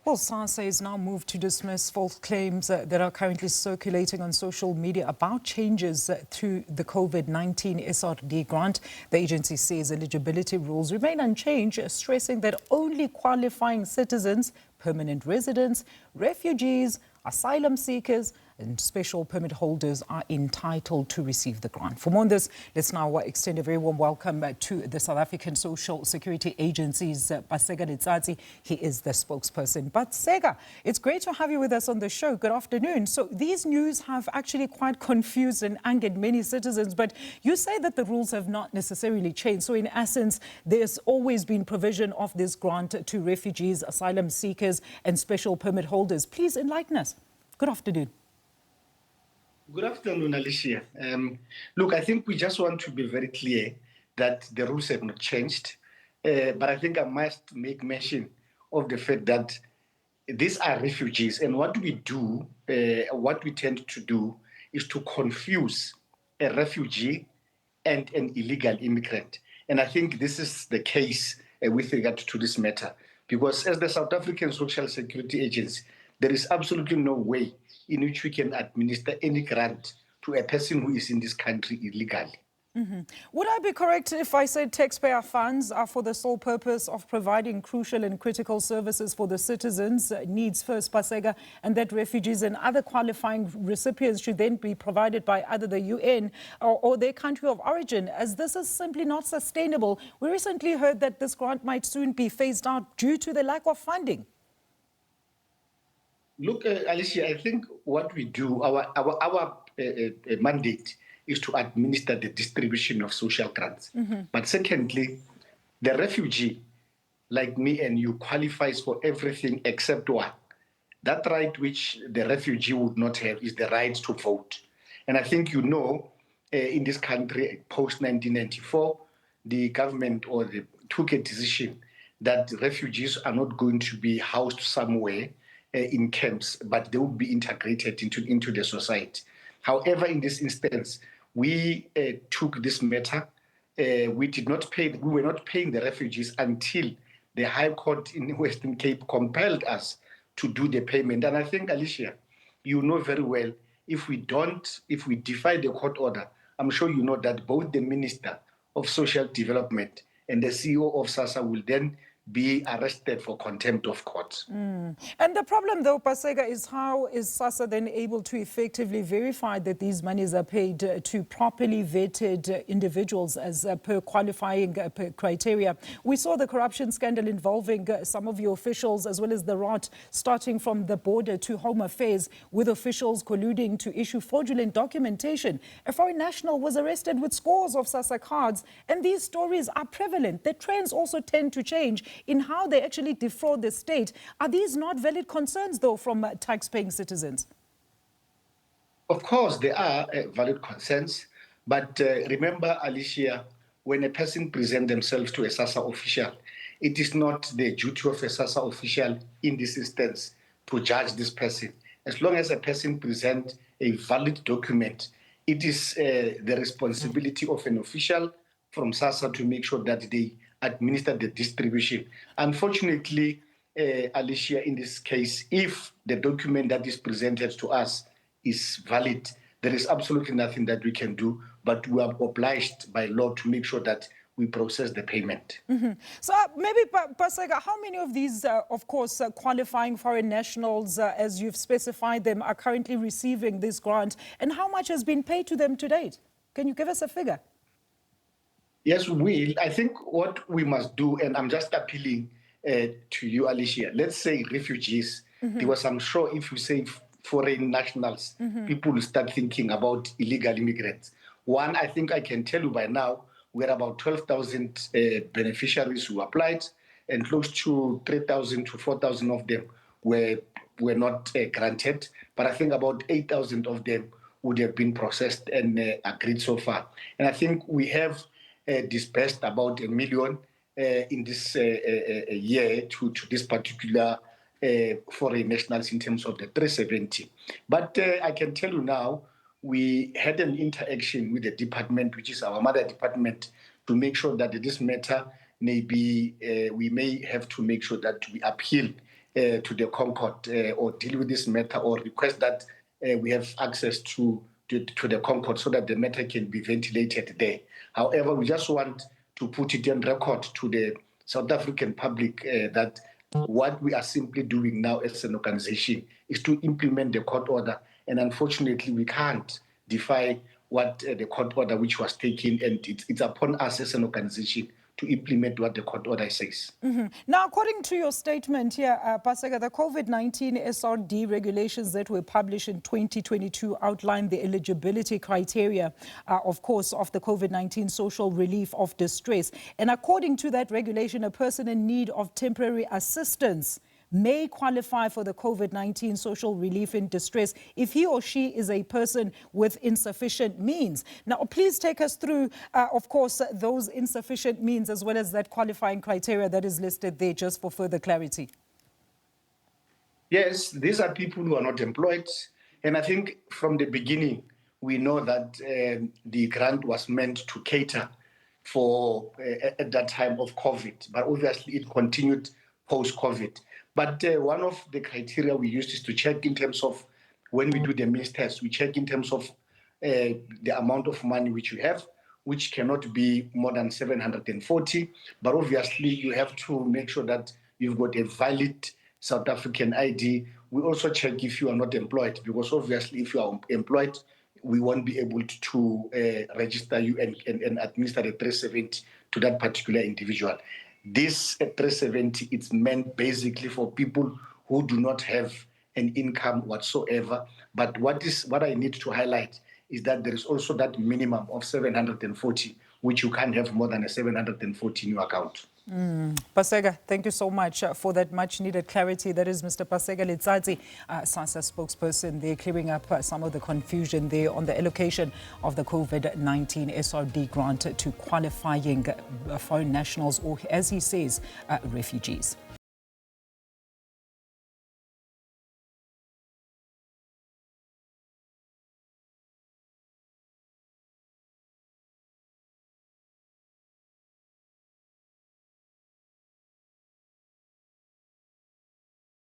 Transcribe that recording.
Well, SASSA is now moved to dismiss false claims that are currently circulating on social media about changes to the COVID-19 SRD grant. The agency says eligibility rules remain unchanged, stressing that only qualifying citizens, permanent residents, refugees, asylum seekers and special permit holders are entitled to receive the grant. For more on this, let's now extend a very warm welcome to the South African Social Security Agency's Paseka Letsatsi. He is the spokesperson. But Paseka, it's great to have you with us on the show. Good afternoon. So these news have actually quite confused and angered many citizens, but you say that the rules have not necessarily changed. So in essence, there's always been provision of this grant to refugees, asylum seekers and special permit holders. Please enlighten us. Good afternoon. Good afternoon, Alicia. Look, I think we just want to be very clear that the rules have not changed. But I think I must make mention of the fact that these are refugees. And what we do, what we tend to do is to confuse a refugee and an illegal immigrant. And I think this is the case with regard to this matter. Because as the South African Social Security Agency, there is absolutely no way in which we can administer any grant to a person who is in this country illegally. Would I be correct if I said taxpayer funds are for the sole purpose of providing crucial and critical services for the citizens' needs first, Paseka, and that refugees and other qualifying recipients should then be provided by either the UN or their country of origin, as this is simply not sustainable? We recently heard that this grant might soon be phased out due to the lack of funding. Look, Alicia, I think what we do, our mandate is to administer the distribution of social grants. But secondly, the refugee, like me and you, qualifies for everything except one. That right which the refugee would not have is the right to vote. And I think you know, in this country, post-1994, the government took a decision that refugees are not going to be housed somewhere in camps, but they will be integrated into the society. However, in this instance, we took this matter. We were not paying the refugees until the High Court in Western Cape compelled us to do the payment. And I think, Alicia, you know very well, if we defy the court order, I'm sure you know that both the Minister of Social Development and the CEO of SASSA will then be arrested for contempt of court. And the problem, though, Paseka, is how is SASSA then able to effectively verify that these monies are paid to properly vetted individuals as per qualifying criteria? We saw the corruption scandal involving some of your officials, as well as the rot starting from the border to Home Affairs, with officials colluding to issue fraudulent documentation. A foreign national was arrested with scores of SASSA cards, and these stories are prevalent. The trends also tend to change in how they actually defraud the state. Are these not valid concerns, though, from tax-paying citizens? Of course, they are valid concerns. But remember, Alicia, when a person presents themselves to a SASSA official, it is not the duty of a SASSA official in this instance to judge this person. As long as a person presents a valid document, it is the responsibility of an official from SASSA to make sure that they administer the distribution. Unfortunately, Alicia, in this case, if the document that is presented to us is valid, there is absolutely nothing that we can do, but we are obliged by law to make sure that we process the payment. So maybe, Paseka, how many of these, of course, qualifying foreign nationals, as you've specified them, are currently receiving this grant? And how much has been paid to them to date? Can you give us a figure? Yes, we will. I think what we must do, and I'm just appealing to you, Alicia, let's say refugees, because I'm sure if you say foreign nationals, people will start thinking about illegal immigrants. One, I think I can tell you by now, we're about 12,000 beneficiaries who applied, and close to 3,000 to 4,000 of them were not granted. But I think about 8,000 of them would have been processed and agreed so far. And I think we have disbursed about $1 million in this year to this particular foreign nationals in terms of the 370. But I can tell you now, we had an interaction with the department, which is our mother department, to make sure that this matter may be, we may have to make sure that we appeal to the Concord or deal with this matter or request that we have access to the Concord so that the matter can be ventilated there. However, we just want to put it on record to the South African public that what we are simply doing now as an organization is to implement the court order. And unfortunately, we can't defy what the court order which was taken, and it's upon us as an organization to implement what the court order says. Now, according to your statement here, Paseka, the COVID-19 SRD regulations that were published in 2022 outline the eligibility criteria, of course, of the COVID-19 social relief of distress. And according to that regulation, a person in need of temporary assistance may qualify for the COVID-19 social relief in distress if he or she is a person with insufficient means. Now, please take us through, of course, those insufficient means as well as that qualifying criteria that is listed there, just for further clarity. Yes, these are people who are not employed. And I think from the beginning, we know that the grant was meant to cater for at that time of COVID, but obviously it continued post-COVID. But one of the criteria we used is to check in terms of when we do the means test, we check in terms of the amount of money which you have, which cannot be more than 740. But obviously, you have to make sure that you've got a valid South African ID. We also check if you are not employed, because obviously, if you are employed, we won't be able to register you and administer the 370 to that particular individual. This 370, it's meant basically for people who do not have an income whatsoever. But what I need to highlight is that there is also that minimum of 740, which you can't have more than a 740 in your account. Paseka, thank you so much for that much needed clarity. That is Mr. Paseka Letsatsi, SASSA spokesperson there, clearing up some of the confusion there on the allocation of the COVID-19 SRD grant to qualifying foreign nationals, or as he says, refugees.